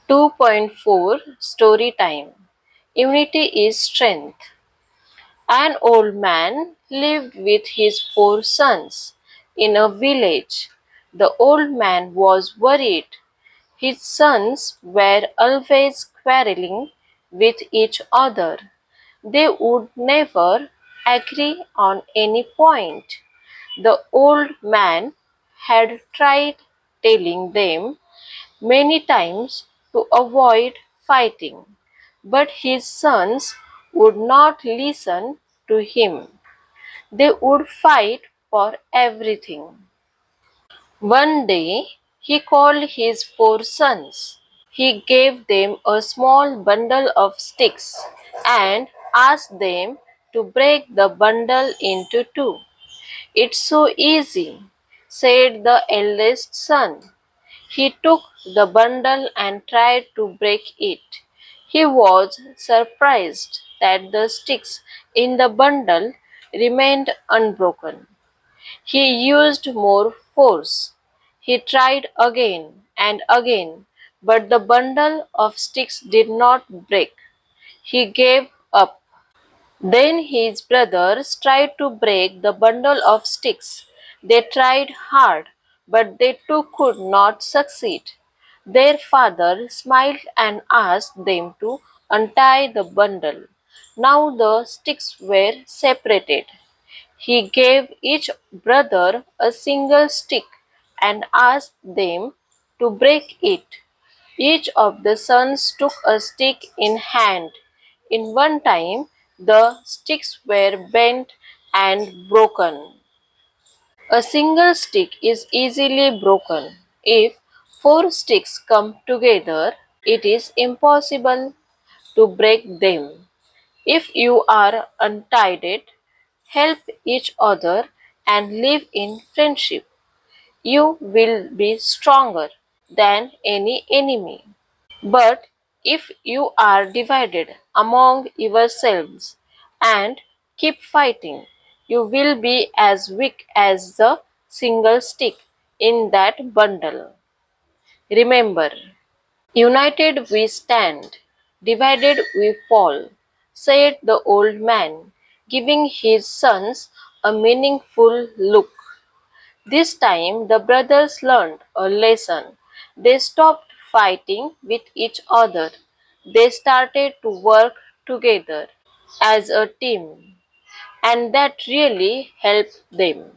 2.4 Story Time. Unity is Strength. An old man lived with his four sons in a village. The old man was worried. His sons were always quarreling with each other. They would never agree on any point. The old man had tried telling them many times to avoid fighting, but his sons would not listen to him. They would fight for everything. One day he called his four sons. He gave them a small bundle of sticks and asked them to break the bundle into two. "It's so easy," said the eldest son. He took the bundle and tried to break it. He was surprised that the sticks in the bundle remained unbroken. He used more force. He tried again and again, but the bundle of sticks did not break. He gave up. Then his brothers tried to break the bundle of sticks. They tried hard, but they too could not succeed. Their father smiled and asked them to untie the bundle. Now the sticks were separated. He gave each brother a single stick and asked them to break it. Each of the sons took a stick in hand. In one time, the sticks were bent and broken. A single stick is easily broken. If four sticks come together, it is impossible to break them. If you are untied, help each other and live in friendship. You will be stronger than any enemy. But if you are divided among yourselves and keep fighting, you will be as weak as the single stick in that bundle. Remember, united we stand, divided we fall, said the old man, giving his sons a meaningful look. This time the brothers learned a lesson. They stopped fighting with each other. They started to work together as a team, and that really helped them.